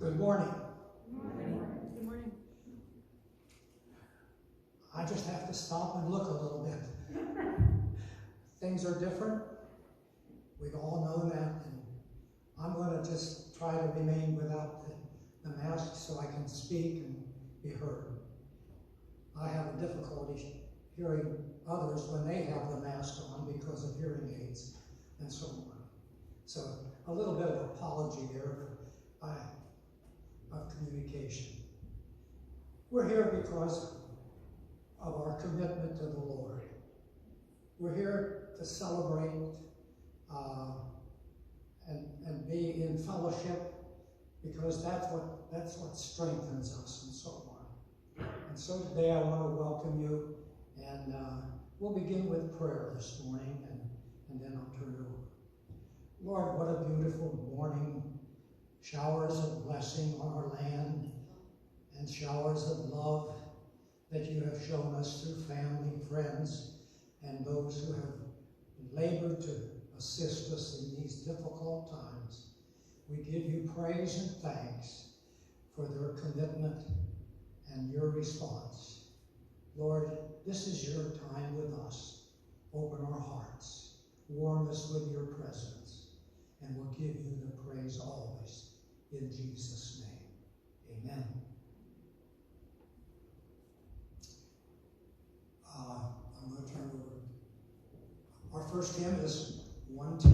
Good morning. Good morning. Good morning. I just have to stop and look a little bit. Things are different. We all know that. And I'm going to just try to remain without the mask so I can speak and be heard. I have a difficulty hearing others when they have the mask on because of hearing aids and so on. So a little bit of apology there of communication. We're here because of our commitment to the Lord. We're here to celebrate and be in fellowship because that's what strengthens us and so on. And so today I want to welcome you, and we'll begin with prayer this morning, and then I'll turn it over. Lord, what a beautiful morning. Showers of blessing on our land and showers of love that you have shown us through family, friends, and those who have labored to assist us in these difficult times. We give you praise and thanks for their commitment and your response. Lord, this is your time with us. Open our hearts, warm us with your presence, and we'll give you the praise always. In Jesus' name, amen. I'm going to turn over. Our first hymn is 110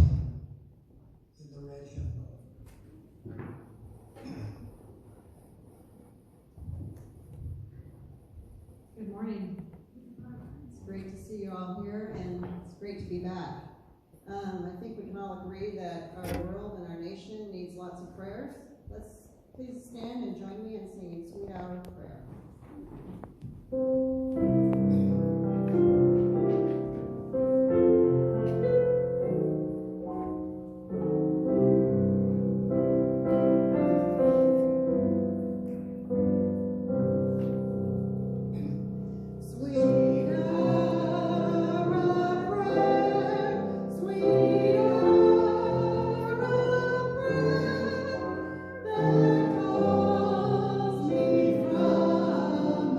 in the red hymnal. Good morning. It's great to see you all here, and it's great to be back. I think we can all agree that our world and our nation needs lots of prayers. Let's please stand and join me in singing Sweet Hour of Prayer. That calls me from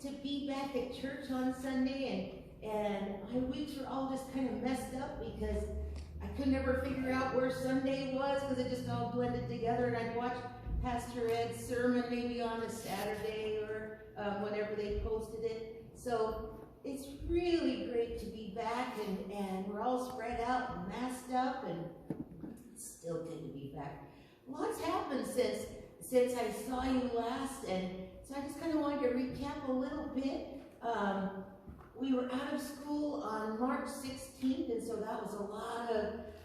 to be back at church on Sunday, and my weeks were all just kind of messed up because I could never figure out where Sunday was because it just all blended together, and I'd watch Pastor Ed's sermon maybe on a Saturday or whenever they posted it. So it's really great to be back, and we're all spread out and masked up, and it's still good to be back. Lots happened since I saw you last, and so I just kind of wanted to recap a little bit. We were out of school on March 16th, and so that was a lot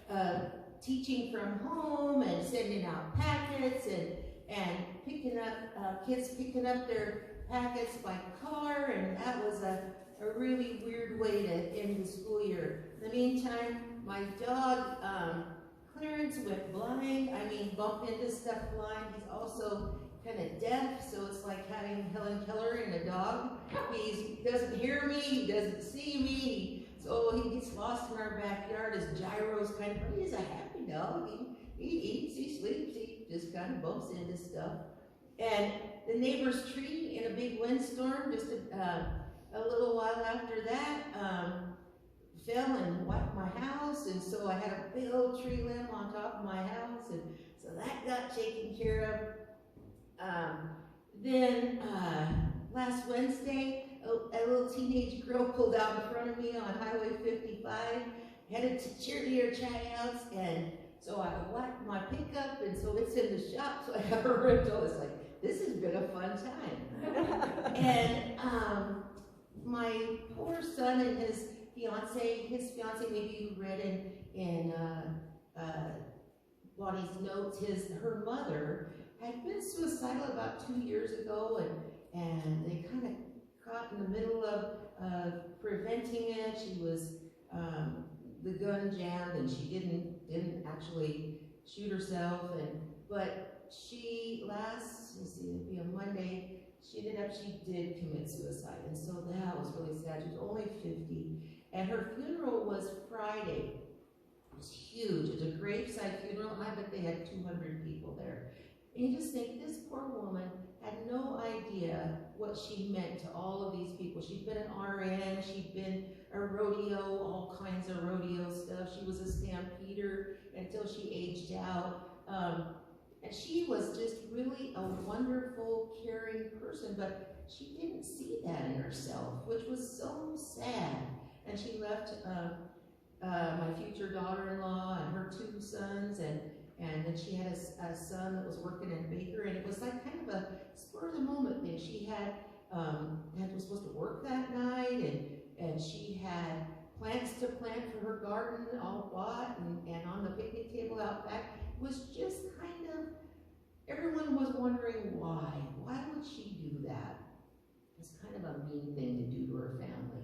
of teaching from home and sending out packets and picking up, kids picking up their packets by car, and that was a really weird way to end the school year. In the meantime, my dog, Clarence, went blind. I mean, bumped into stuff blind. He's also kind of deaf, so it's like having Helen Keller and a dog. He doesn't hear me, he doesn't see me, so he gets lost in our backyard. His gyro's kind of, but he's a happy dog. He eats, he sleeps, he just kind of bumps into stuff. And the neighbor's tree in a big windstorm, just a little while after that, fell and wiped my house, and so I had a big old tree limb on top of my house, and so that got taken care of. Then last Wednesday, a little teenage girl pulled out in front of me on Highway 55, headed to cheerleader tryouts, and so I whacked my pickup, and so it's in the shop, so I have a rental. It's like, this has been a fun time. And my poor son and his fiance, maybe you read in Bonnie's notes, her mother had been suicidal about 2 years ago, and they kind of caught in the middle of preventing it. She was, the gun jammed, and she didn't actually shoot herself, but she it'd be a Monday, she did commit suicide, and so that was really sad. She was only 50, and her funeral was Friday. It was huge. It was a graveside funeral, and I bet they had 200 people there. And you just think, this poor woman had no idea what she meant to all of these people. She'd been an RN, she'd been a rodeo, all kinds of rodeo stuff. She was a stampeder until she aged out. And she was just really a wonderful, caring person, but she didn't see that in herself, which was so sad. And she left my future daughter-in-law and her 2 sons, and then she had a son that was working in Baker, and it was like kind of a spur of the moment thing. She was supposed to work that night, and she had plants to plant for her garden all bought, and on the picnic table out back. It was just kind of, everyone was wondering why. Why would she do that? It's kind of a mean thing to do to her family.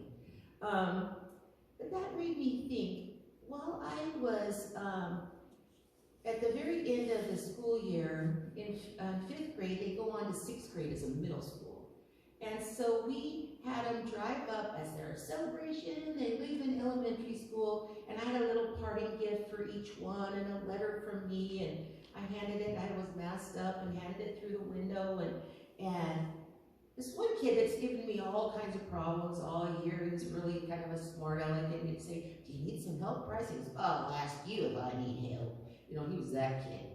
But that made me think, while I was at the very end of the school year, in 5th grade, they go on to 6th grade as a middle school. And so we had them drive up as their celebration. They leave in elementary school, and I had a little parting gift for each one and a letter from me, and I handed it, I was masked up and handed it through the window, and this one kid that's given me all kinds of problems all year, he was really kind of a smart aleck, and he'd say, do you need some help, Bryce? He goes, oh, I'll ask you if I need help. You know, he was that kid.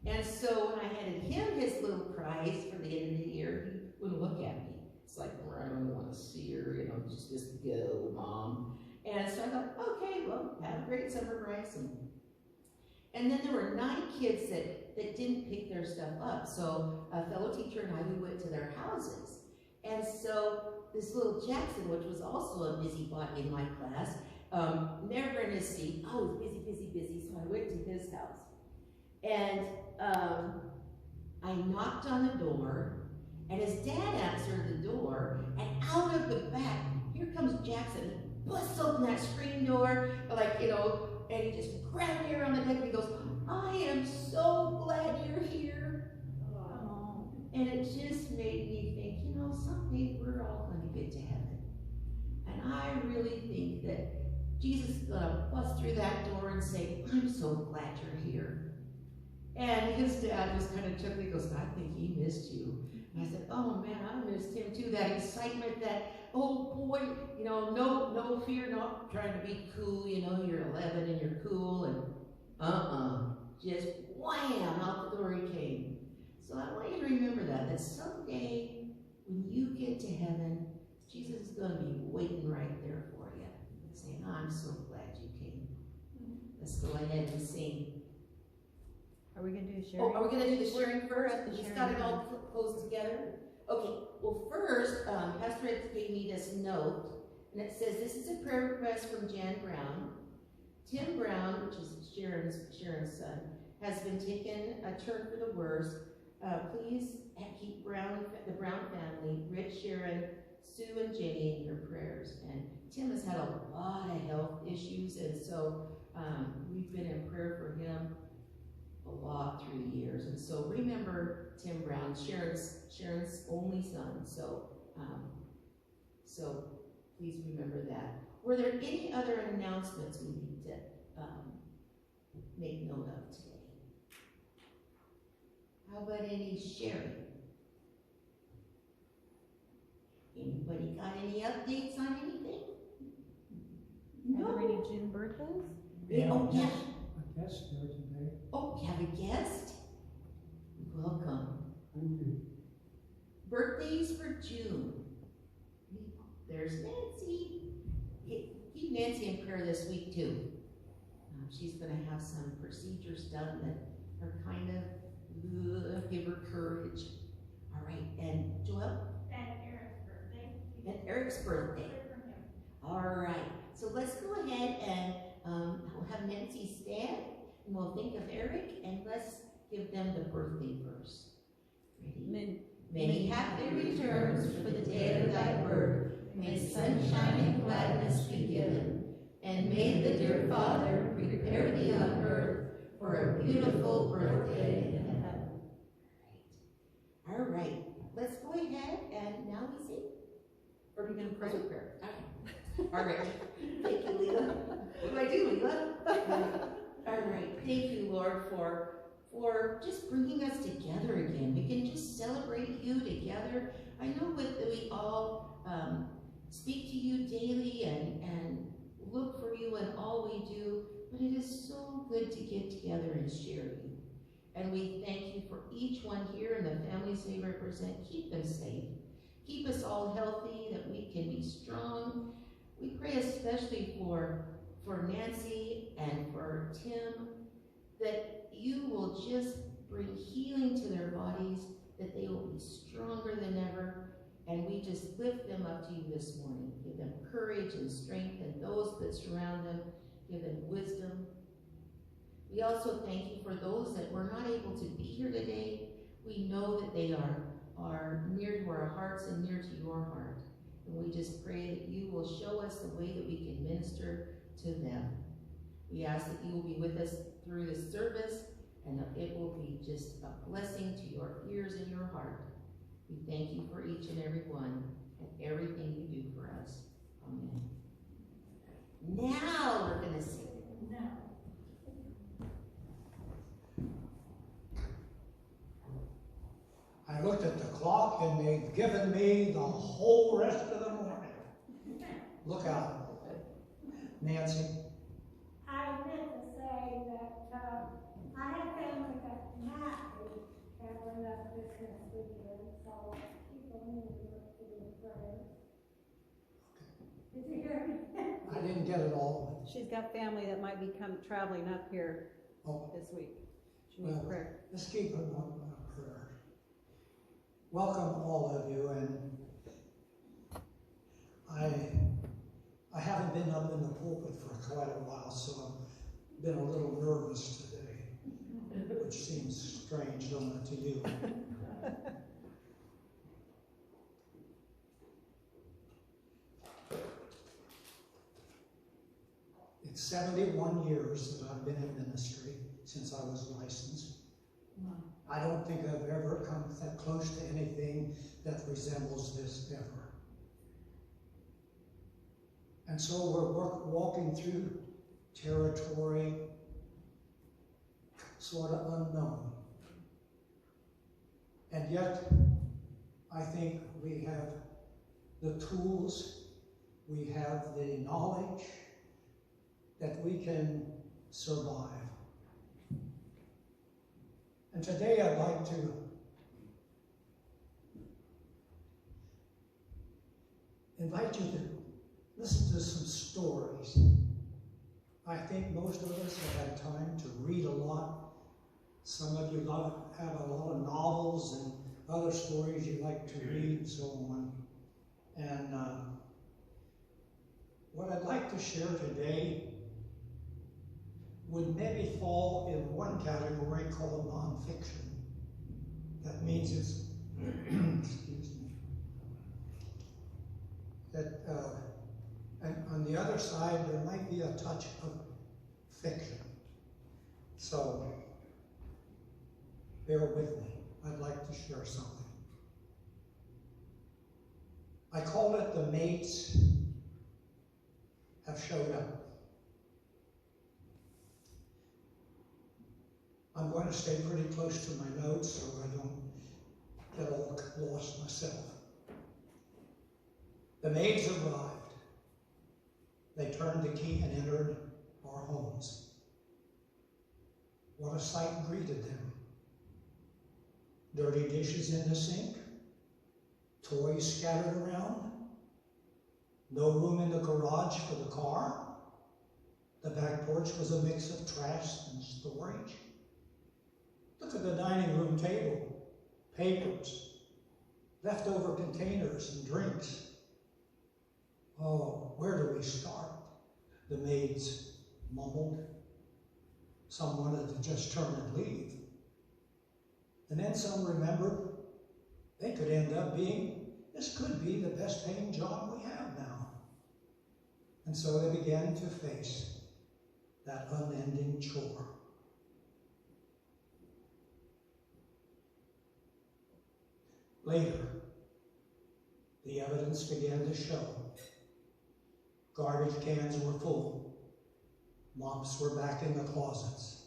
And so when I handed him his little prize for the end of the year, he wouldn't look at me. It's like, well, I don't want to see her, you know, just go, Mom. And so I thought, okay, well, have a great summer, Bryce. And then there were 9 kids that didn't pick their stuff up. So a fellow teacher and I, we went to their houses. And so this little Jackson, which was also a busybody in my class, never in his seat, oh, busy. So I went to his house. And I knocked on the door, and his dad answered the door, and out of the back, here comes Jackson, busts open that screen door, like, you know, and he just grabbed me around the neck and he goes, I am so glad you're here. Oh. And it just made me think, you know, someday we're all going to get to heaven. And I really think that Jesus is going to bust through that door and say, I'm so glad you're here. And his dad just kind of took me and goes, I think he missed you. I said, oh man, I missed him too. That excitement, that, oh boy, you know, no fear, not trying to be cool, you know, you're 11 and you're cool, and just wham, out the door he came. So I want you to remember that someday when you get to heaven, Jesus is going to be waiting right there for you, saying, I'm so glad you came. Let's go ahead and sing. Are we going to do sharing? Oh, are we going to do the sharing first? at the He's sharing got it time. all closed together? Okay, well first, Pastor Ed gave me this note, and it says, this is a prayer request from Jan Brown. Tim Brown, which is Sharon's son, has been taken a turn for the worse. Please keep the Brown family, Rich, Sharon, Sue, and Jenny in your prayers. And Tim has had a lot of health issues, and so we've been in prayer for him a lot through the years. And so remember Tim Brown, Sharon's only son. So please remember that. Were there any other announcements we need to make note of today? How about any sharing? Anybody got any updates on anything? Are there any June birthdays? Oh, yeah. I guess there today. Oh, you have a guest? Welcome. Thank you. Birthdays for June. There's Nancy. Keep Nancy in prayer this week too. She's going to have some procedures done that are kind of give her courage. All right, and Joel? And Eric's birthday. All right, so let's go ahead and we'll have Nancy stand, and we'll think of Eric, and let's give them the birthday verse. Ready? Many happy returns for the day of thy birth. May sunshine and gladness be given, and may the dear Father prepare thee on earth for a beautiful birthday in heaven. All right, let's go ahead and now we sing. Or are we going to pray with prayer? Okay. All right. Thank you, Leela. What do I do, Leela? All right. Thank you, Lord, for just bringing us together again. We can just celebrate you together. I know that we all speak to you daily and look for you in all we do, but it is so good to get together and share you. And we thank you for each one here and the families they represent. Keep them safe. Keep us all healthy, that we can be strong. We pray especially for Nancy and for Tim, that you will just bring healing to their bodies, that they will be stronger than ever. And we just lift them up to you this morning. Give them courage and strength, and those that surround them, give them wisdom. We also thank you for those that were not able to be here today. We know that they are near to our hearts and near to your heart. And we just pray that you will show us the way that we can minister to them. We ask that you will be with us through this service, and that it will be just a blessing to your ears and your heart. We thank you for each and every one and everything you do for us. Amen. Now we're going to sing. I looked at the clock and they've given me the whole rest of the morning. Look out. Nancy? I meant to say that I have family that might be traveling up this weekend, so people need to look to the prayers. Did you hear me? I didn't get it all. She's got family that might be traveling up here Oh, this week. She needs well, prayer. let's keep it on prayer. Welcome all of you, and I haven't been up in the pulpit for quite a while, so I've been a little nervous today, which seems strange, don't it, to you? It's 71 years that I've been in ministry since I was licensed. I don't think I've ever come that close to anything that resembles this ever. And so we're walking through territory sort of unknown. And yet, I think we have the tools, we have the knowledge that we can survive. And today I'd like to invite you to listen to some stories. I think most of us have had time to read a lot. Some of you have a lot of novels and other stories you like to read and so on. And what I'd like to share today would maybe fall in one category called nonfiction. That means it's, excuse me, that and on the other side there might be a touch of fiction. So bear with me. I'd like to share something. I call it The Maids Have Showed Up. I'm going to stay pretty close to my notes so I don't get all lost myself. The maids arrived. They turned the key and entered our homes. What a sight greeted them. Dirty dishes in the sink, toys scattered around, no room in the garage for the car. The back porch was a mix of trash and storage. Look at the dining room table, papers, leftover containers and drinks. Oh, where do we start? The maids mumbled. Some wanted to just turn and leave. And then some remembered they could end up being, this could be the best paying job we have now. And so they began to face that unending chore. Later, the evidence began to show. Garbage cans were full. Mops were back in the closets.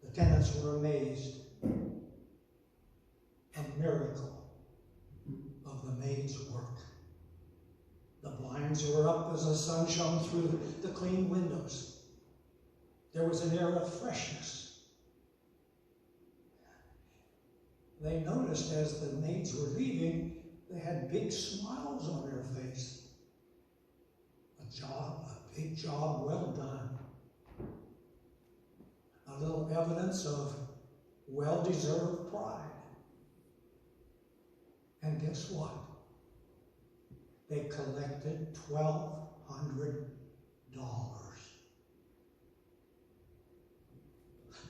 The tenants were amazed. A miracle of the maid's work. The blinds were up as the sun shone through the clean windows. There was an air of freshness. They noticed as the maids were leaving, they had big smiles on their face. A big job well done. A little evidence of well-deserved pride. And guess what? They collected $1,200.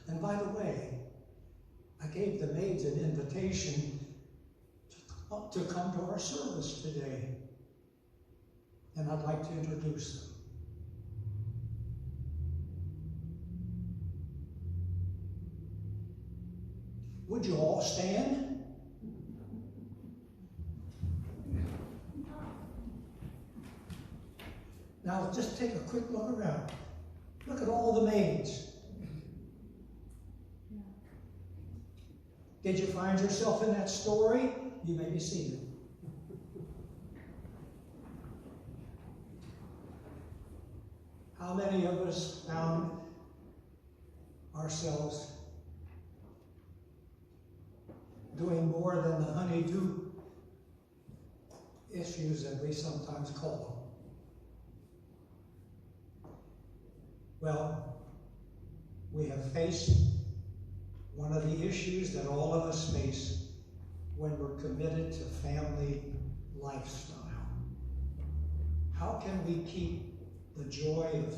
And by the way, I gave the maids an invitation to come to our service today. And I'd like to introduce them. Would you all stand? Now just take a quick look around. Look at all the maids. Did you find yourself in that story? You may be seated. How many of us found ourselves doing more than the honey-do issues that we sometimes call them? Well, we have faced one of the issues that all of us face when we're committed to family lifestyle. How can we keep the joy of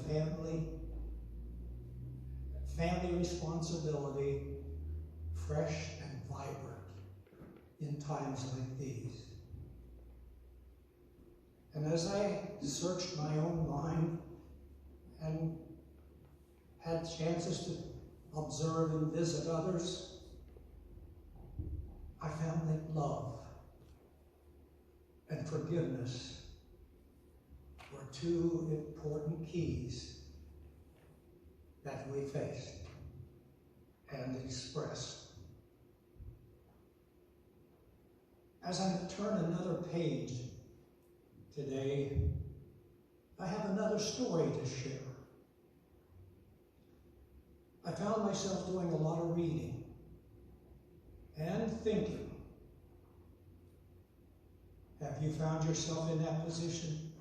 family responsibility fresh and vibrant in times like these? And as I searched my own mind and had chances to observe and visit others, I found that love and forgiveness were two important keys that we faced and expressed. As I turn another page today, I have another story to share. I found myself doing a lot of reading and thinking. Have you found yourself in that position?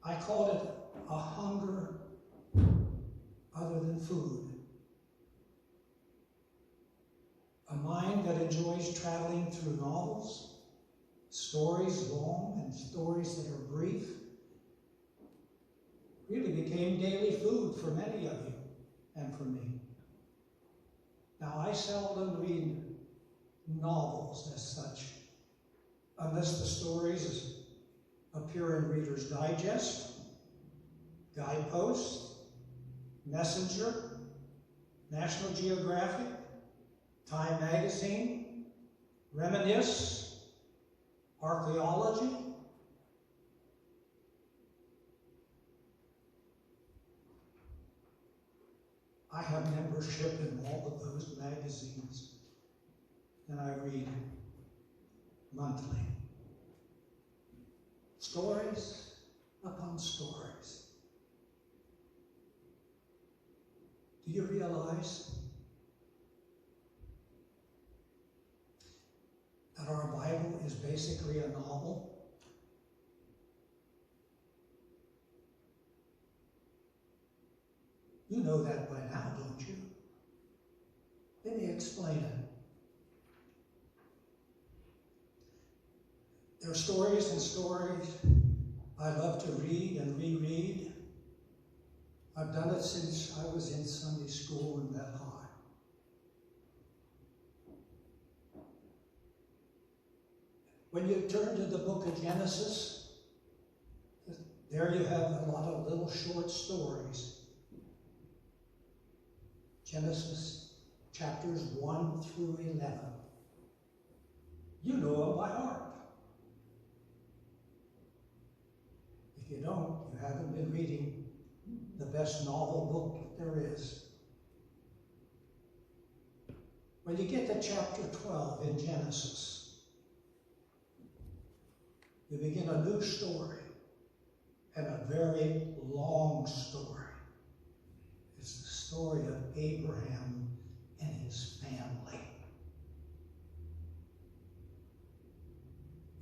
I call it a hunger other than food. A mind that enjoys traveling through novels, stories long and stories that are brief, really became daily food for many of you and for me. Now, I seldom read novels as such, unless the stories appear in Reader's Digest, Guidepost, Messenger, National Geographic, Time Magazine, Reminisce, Archaeology. I have membership in all of those magazines, and I read monthly. Stories upon stories. Do you realize that our Bible is basically a novel? You know that by now, don't you? Let me explain it. There are stories and stories I love to read and reread. I've done it since I was in Sunday school in Beth High. When you turn to the book of Genesis, there you have a lot of little short stories. Genesis chapters 1 through 11. You know them by heart. If you don't, you haven't been reading the best novel book there is. When you get to chapter 12 in Genesis, you begin a new story, and a very long story. It's the story of Abraham and his family.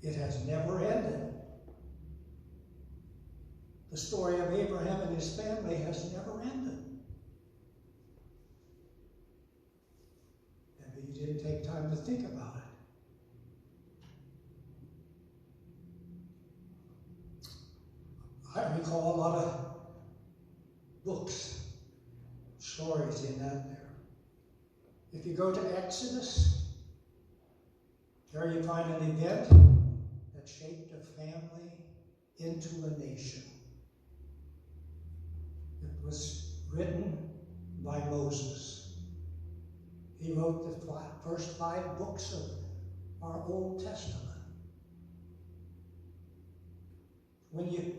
It has never ended. The story of Abraham and his family has never ended. Maybe you didn't take time to think about it. I recall a lot of books, stories in that there. If you go to Exodus, there you find an event that shaped a family into a nation. It was written by Moses. He wrote the first 5 books of our Old Testament. When you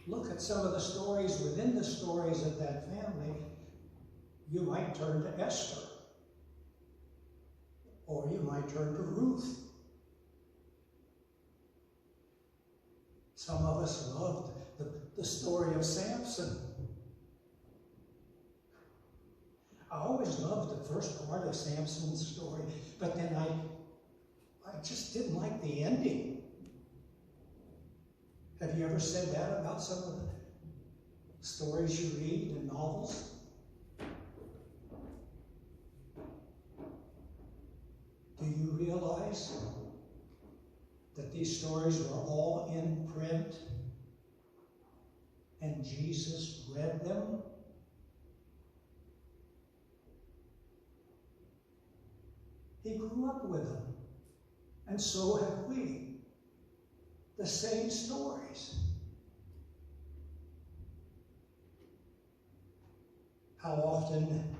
look at some of the stories within the stories of that family, you might turn to Esther, or you might turn to Ruth. Some of us loved the story of Samson. I always loved the first part of Samson's story, but then I just didn't like the ending. Have you ever said that about some of the stories you read in novels? Do you realize that these stories were all in print and Jesus read them? He grew up with them, and so have we. The same stories. How often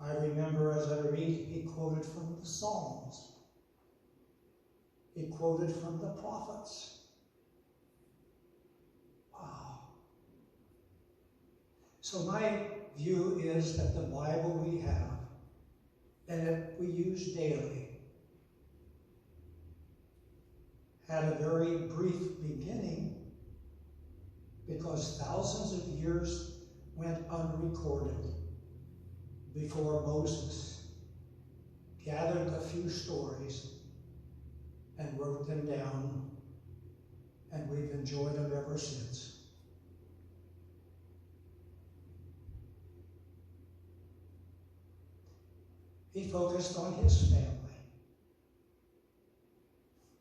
I remember as I read, he quoted from the Psalms. He quoted from the prophets. Wow. So my view is that the Bible we have that we use daily had a very brief beginning because thousands of years went unrecorded before Moses gathered a few stories and wrote them down, and we've enjoyed them ever since. He focused on his family.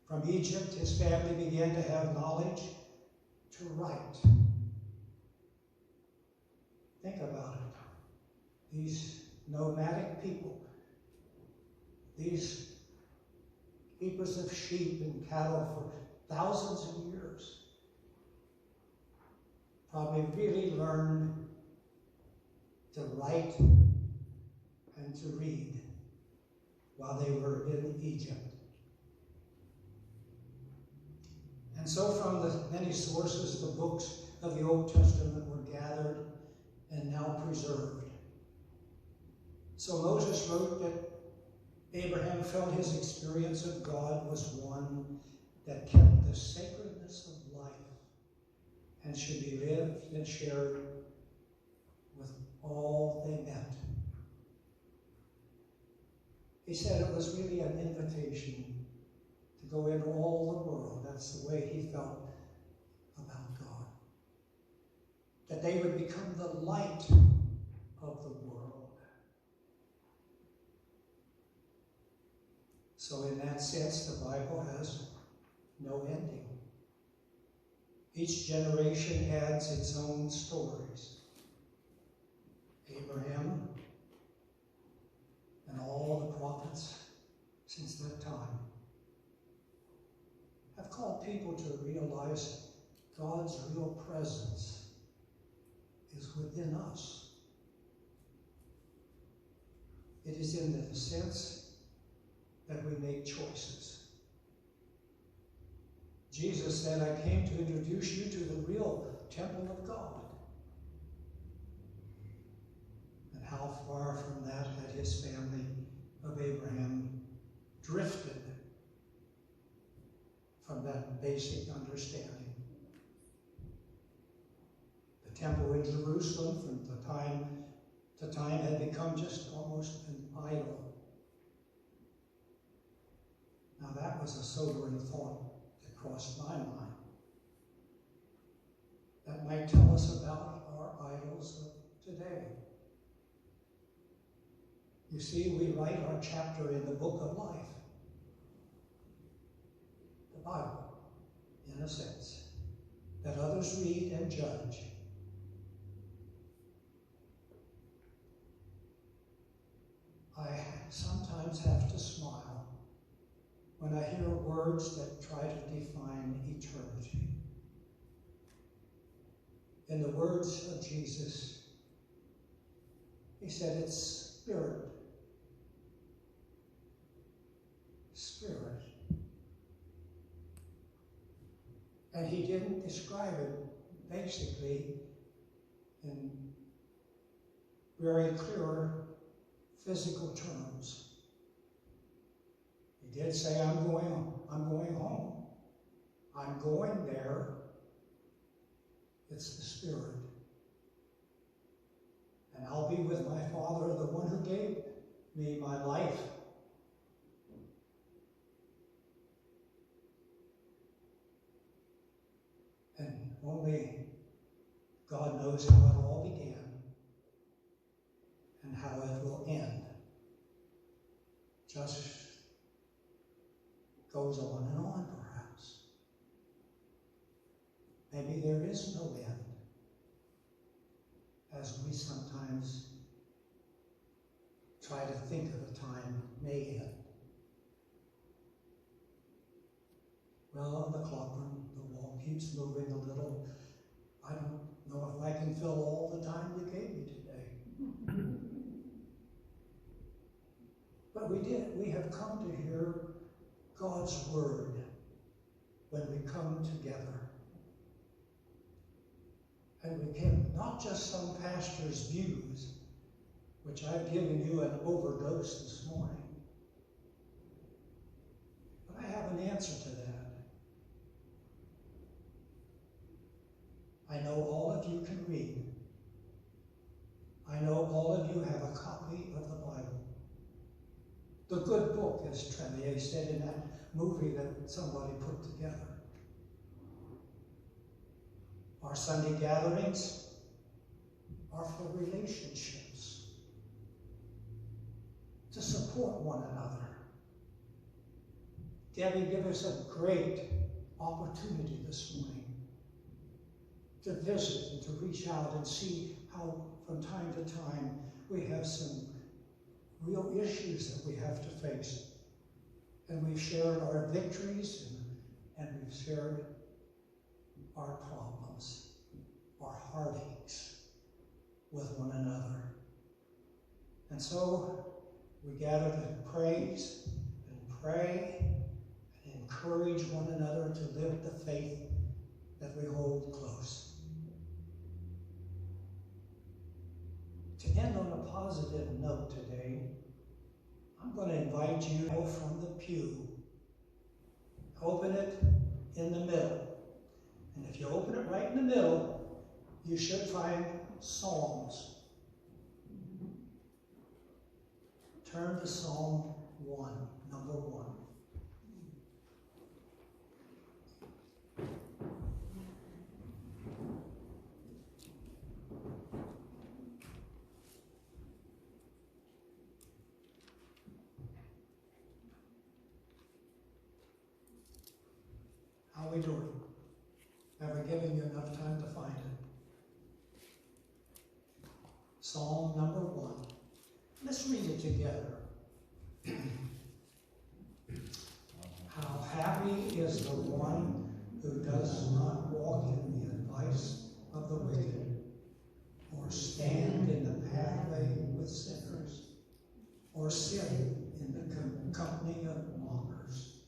From Egypt, his family began to have knowledge to write. Think about it. These nomadic people, these keepers of sheep and cattle for thousands of years, probably really learned to write and to read while they were in Egypt. And so from the many sources, the books of the Old Testament were gathered and now preserved. So Moses wrote that Abraham felt his experience of God was one that kept the sacredness of life and should be lived and shared with all they met. He said it was really an invitation to go into all the world. That's the way he felt about God. That they would become the light of the world. So in that sense, the Bible has no ending. Each generation adds its own stories. Abraham and all the prophets since that time have called people to realize God's real presence is within us. It is in the sense that we make choices. Jesus said, I came to introduce you to the real temple of God. And how far from that had his family of Abraham drifted from that basic understanding. The temple in Jerusalem from time to time had become just almost an idol. Now that was a sobering thought that crossed my mind. That might tell us about our idols of today. You see, we write our chapter in the book of life. The Bible, in a sense, that others read and judge. I sometimes have to smile when I hear words that try to define eternity. In the words of Jesus, he said it's spirit. Spirit. And he didn't describe it basically in very clear physical terms. He did say, I'm going home. I'm going there. It's the Spirit. And I'll be with my Father, the one who gave me my life. And only God knows how it all began and how it will end. Just goes on and on, perhaps. Maybe there is no end, as we sometimes try to think of a time may end. Well, the clock on the wall keeps moving a little. I don't know if I can fill all the time you gave me today. But we did. We have come to hear God's word when we come together. And we can not just some pastor's views, which I've given you an overdose this morning. But I have an answer to that. I know all of you can read. I know all of you have a copy of the Bible. The good book, as Tremier said in that movie that somebody put together. Our Sunday gatherings are for relationships, to support one another. Debbie gave us a great opportunity this morning to visit and to reach out and see how from time to time we have some real issues that we have to face. And we've shared our victories and we've shared our problems, our heartaches with one another. And so we gather to praise and pray and encourage one another to live the faith that we hold close. To end on a positive note today, I'm going to invite you from the pew. Open it in the middle. And if you open it right in the middle, you should find Psalms. Turn to Psalm 1, number 1. How are we doing? Have we given you enough time to find it? Psalm number 1. Let's read it together. How happy is the one who does not walk in the advice of the wicked, or stand in the pathway with sinners, or sit in the company of mockers.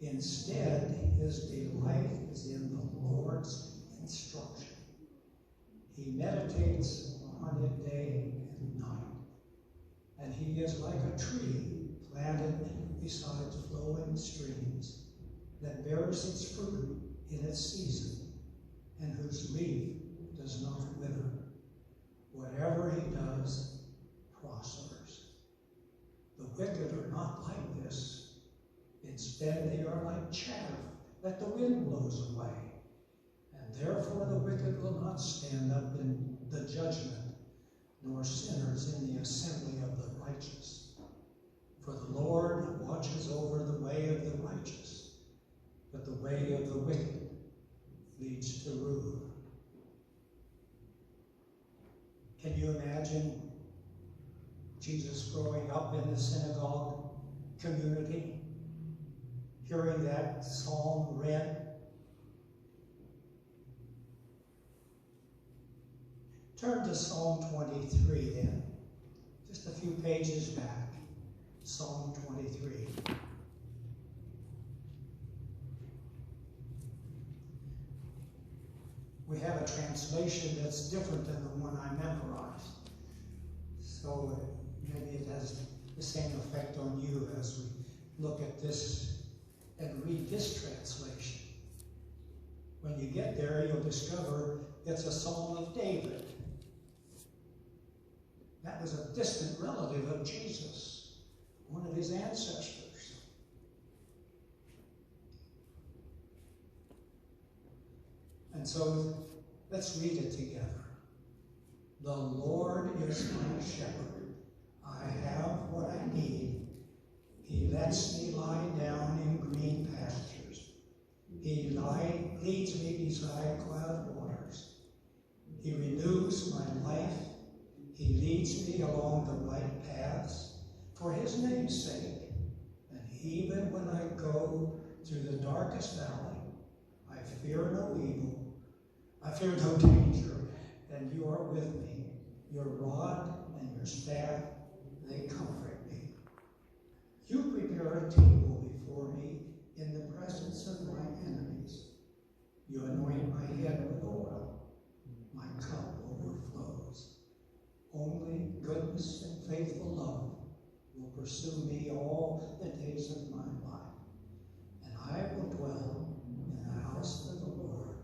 Instead, his delight is in the Lord's instruction. He meditates on it day and night. And he is like a tree planted beside flowing streams that bears its fruit in its season and whose leaf does not wither. Whatever he does prospers. The wicked are not like this. Instead, they are like chaff that the wind blows away. And therefore the wicked will not stand up in the judgment, nor sinners in the assembly of the righteous. For the Lord watches over the way of the righteous, but the way of the wicked leads to ruin. Can you imagine Jesus growing up in the synagogue community, hearing that psalm read? Turn to Psalm 23 then, just a few pages back. Psalm 23. We have a translation that's different than the one I memorized. So maybe it has the same effect on you as we look at this and read this translation. When you get there, you'll discover it's a Psalm of David. That was a distant relative of Jesus, one of his ancestors. And so let's read it together. The Lord is my shepherd. I have what I need. He lets me lie down in green pastures. He leads me beside quiet waters. He renews my life. He leads me along the right paths for his name's sake. And even when I go through the darkest valley, I fear no evil. I fear no danger, and you are with me. Your rod and your staff, they comfort me. You prepare a table before me in the presence of my enemies. You anoint my head with oil. My cup overflows. Only goodness faithful love will pursue me all the days of my life, and I will dwell in the house of the Lord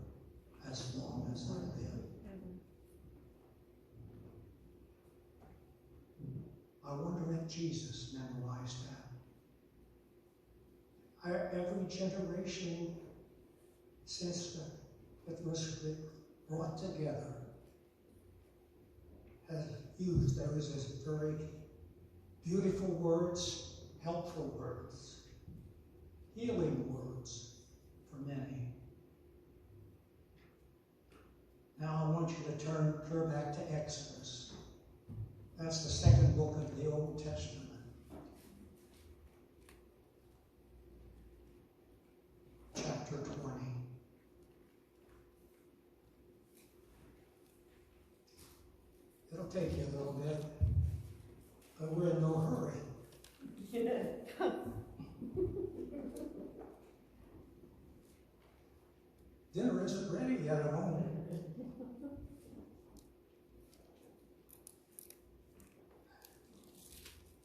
as long as I live. I wonder if Jesus memorized that. Every generation since it was brought together has used those as very beautiful words, helpful words, healing words for many. Now I want you to turn clear back to Exodus. That's the second book of the Old Testament. Chapter 20. It'll take you a little bit, but we're in no hurry. Dinner isn't ready yet at home.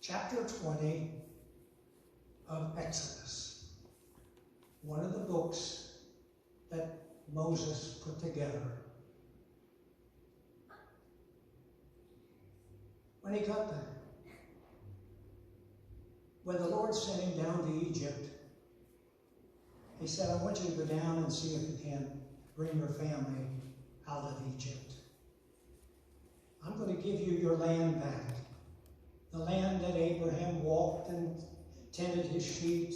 Chapter 20 of Exodus, one of the books that Moses put together. When the Lord sent him down to Egypt, he said, I want you to go down and see if you can bring your family out of Egypt. I'm going to give you your land back. The land that Abraham walked and tended his sheep,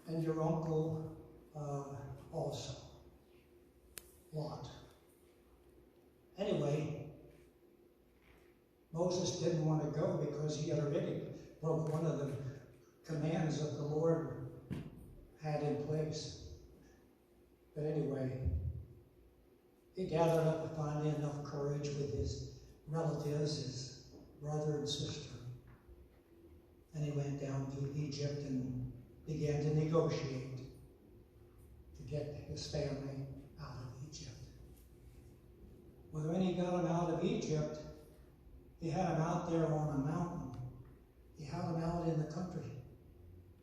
and your uncle also, Lot. Anyway, Moses didn't want to go because he had already broke one of the commands that the Lord had in place. But anyway, he gathered up to find enough courage with his relatives, his brother and sister. And he went down to Egypt and began to negotiate to get his family out of Egypt. Well, when he got them out of Egypt, he had them out there on a mountain. He had them out in the country.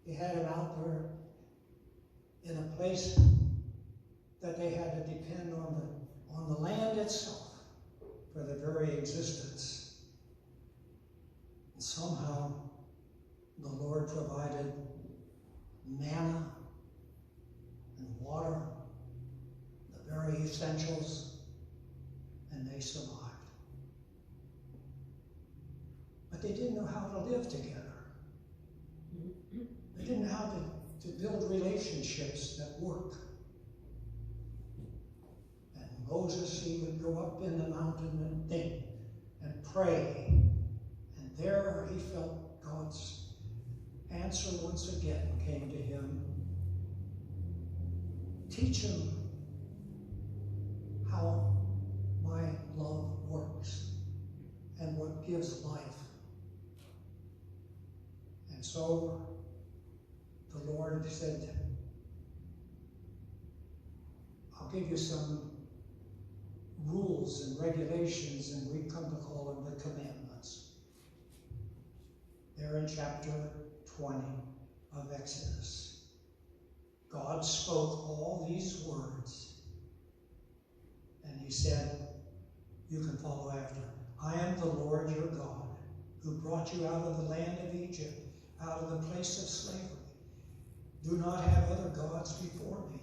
He had them out there in a place that they had to depend on the land itself for their very existence. And somehow the Lord provided manna and water, the very essentials, and they survived. But they didn't know how to live together. They didn't know how to build relationships that work. And Moses, he would go up in the mountain and think and pray. And there he felt God's answer once again came to him. Teach him how my love works and what gives life. And so the Lord said, I'll give you some rules and regulations, and we come to call them the commandments. They're in chapter 20 of Exodus. God spoke all these words, and he said, you can follow after. I am the Lord your God, who brought you out of the land of Egypt, out of the place of slavery. Do not have other gods before me.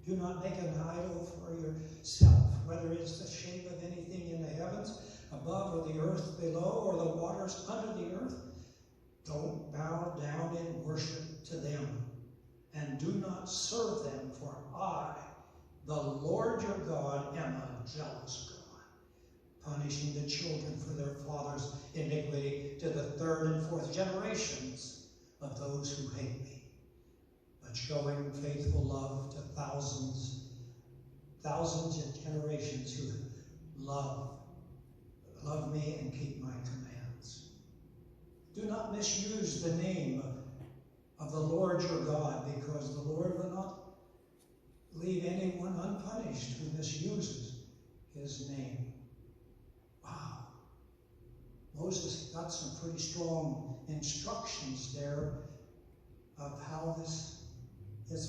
Do not make an idol for yourself, whether it's the shape of anything in the heavens above or the earth below or the waters under the earth. Don't bow down in worship to them, and do not serve them, for I, the Lord your God, am a jealous God, punishing the children for their father's iniquity to the third and fourth generations of those who hate me, but showing faithful love to thousands of generations who love me and keep my commands. Do not misuse the name of the Lord your God, because the Lord will not leave anyone unpunished who misuses his name. Wow. Moses got some pretty strong instructions there of how this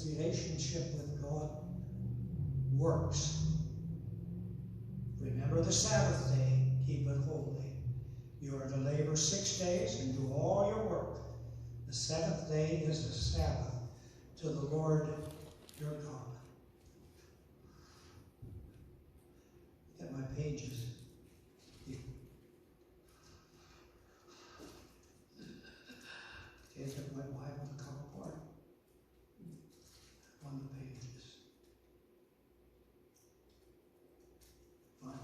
relationship with God works. Remember the Sabbath day, keep it holy. You are to labor 6 days and do all your work. The seventh day is the Sabbath to the Lord your God. Get my pages. Okay, get my Bible to come apart on the pages. Finally.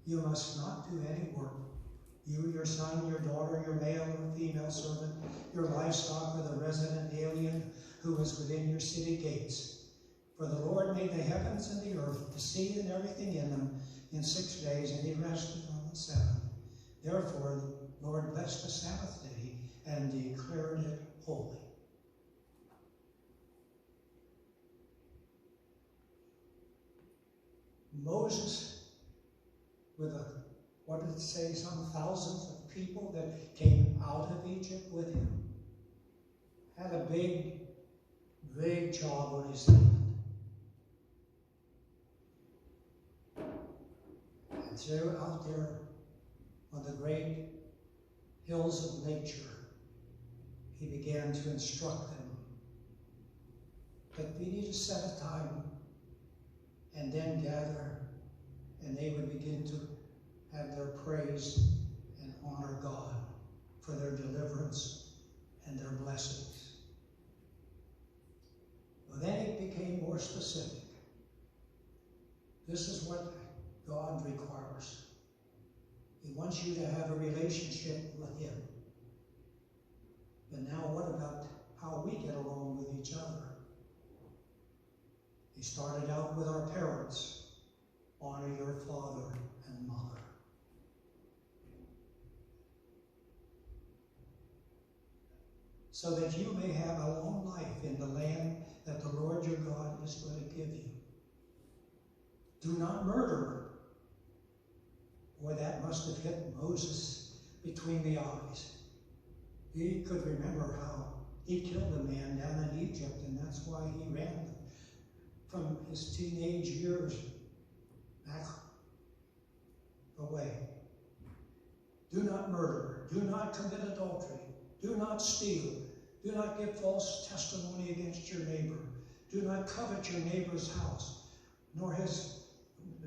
You must not do any work. You, your son, your daughter, your male or female servant, your livestock, or the resident alien who is within your city gates. For the Lord made the heavens and the earth, the sea and everything in them, in 6 days, and he rested on the seventh. Therefore, the Lord blessed the Sabbath day and declared it holy. Moses, with what did it say, some thousands of people that came out of Egypt with him, had a big, big job on his hand. And so out there on the great hills of nature, he began to instruct them that we need to set a time and then gather, and they would begin to have their praise and honor God for their deliverance and their blessings. But then it became more specific. This is what God requires. He wants you to have a relationship with him. But now what about how we get along with each other? He started out with our parents. Honor your father and mother. So that you may have a long life in the land that the Lord your God is going to give you. Do not murder. Boy, that must have hit Moses between the eyes. He could remember how he killed a man down in Egypt, and that's why he ran from his teenage years back away. Do not murder. Do not commit adultery. Do not steal. Do not give false testimony against your neighbor. Do not covet your neighbor's house, nor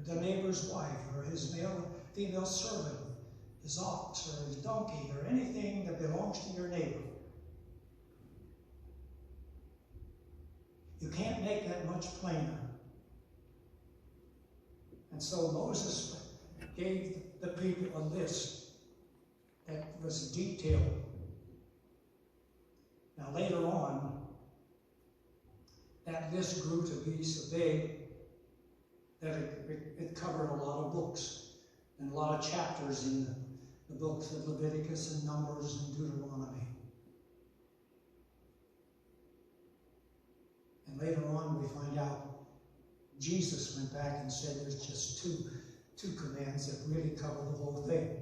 the neighbor's wife, or his male or female servant, his ox, or his donkey, or anything that belongs to your neighbor. You can't make that much plainer. And so Moses gave the people a list that was detailed. Now later on, that list grew to be so big that it covered a lot of books and a lot of chapters in the books of Leviticus and Numbers and Deuteronomy. And later on we find out Jesus went back and said there's just two commands that really cover the whole thing.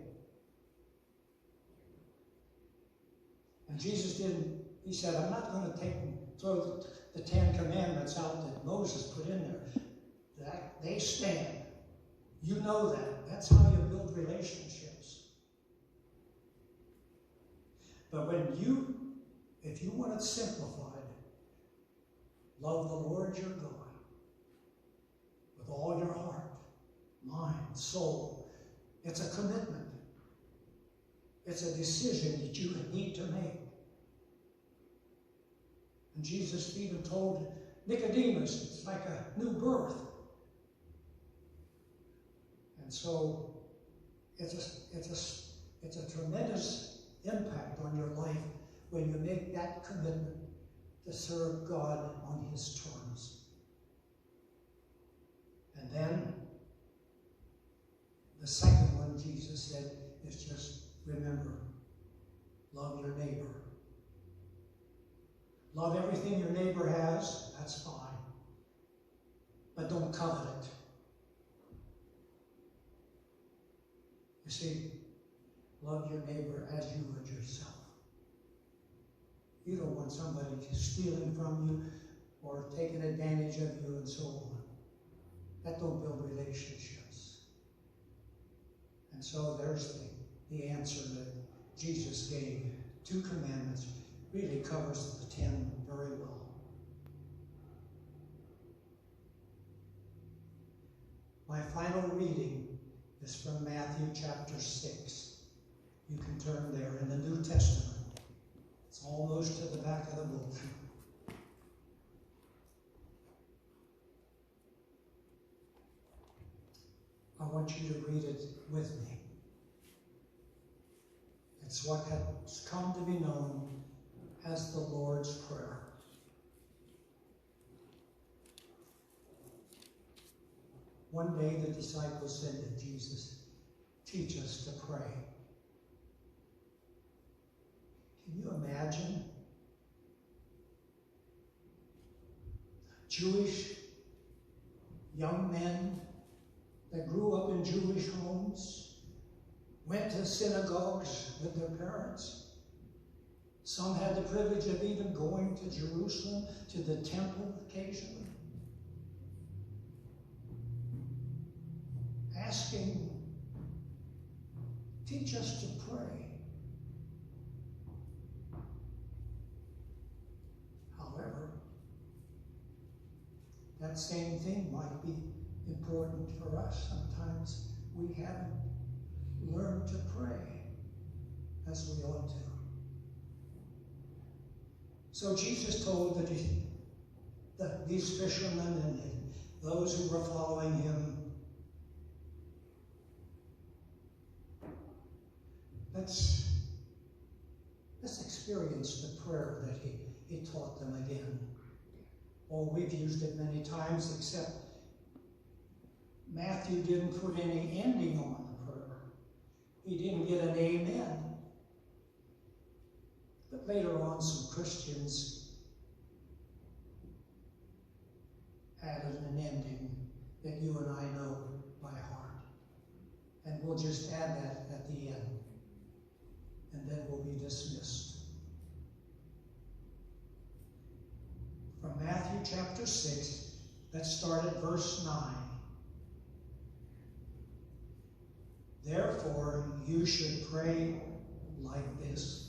And Jesus didn't, he said, I'm not going to throw the 10 Commandments out that Moses put in there. They stand. You know that. That's how you build relationships. But if you want it simplified, love the Lord your God with all your heart, mind, soul. It's a commitment. It's a decision that you need to make. And Jesus even told Nicodemus, it's like a new birth. And so it's a tremendous impact on your life when you make that commitment to serve God on his terms. And then the second one Jesus said is just remember, love your neighbor. Love everything your neighbor has, that's fine. But don't covet it. You see, love your neighbor as you would yourself. You don't want somebody stealing from you or taking advantage of you and so on. That don't build relationships. And so there's the answer that Jesus gave. 2 commandments really covers the 10 very well. My final reading is from Matthew chapter 6. You can turn there in the New Testament. It's almost to the back of the book. I want you to read it with me. It's what has come to be known as the Lord's Prayer. One day the disciples said to Jesus, "Teach us to pray." Can you imagine Jewish young men that grew up in Jewish homes, went to synagogues with their parents? Some had the privilege of even going to Jerusalem, to the temple occasionally. Asking, teach us to pray. However, that same thing might be important for us. Sometimes we haven't learned to pray as we ought to. So Jesus told these fishermen and those who were following him, let's experience the prayer that he taught them again. Oh, we've used it many times, except Matthew didn't put any ending on the prayer. He didn't get an amen. But later on, some Christians added an ending that you and I know by heart. And we'll just add that at the end. And then we'll be dismissed. From Matthew chapter 6, let's start at verse 9. Therefore, you should pray like this.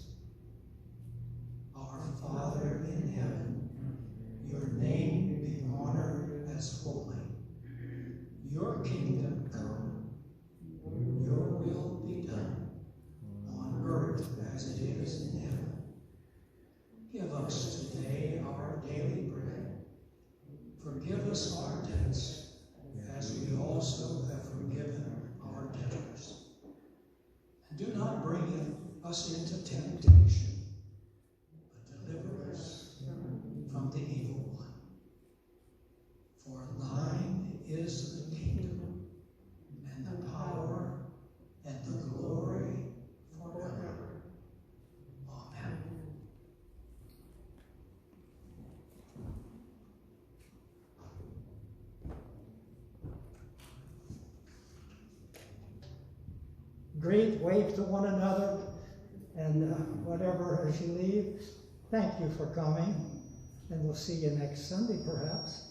Our Father in heaven, your name be honored as holy. Your kingdom come, your will be done, on earth as it is in heaven. Give us today our daily bread. Forgive us our debts, as we also have forgiven our debtors. And do not bring us into temptation, but deliver us from the evil one. For thine is the kingdom, and the power, and the glory forever. Amen. Greet, wave to one another, and whatever as you leave. Thank you for coming, and we'll see you next Sunday perhaps.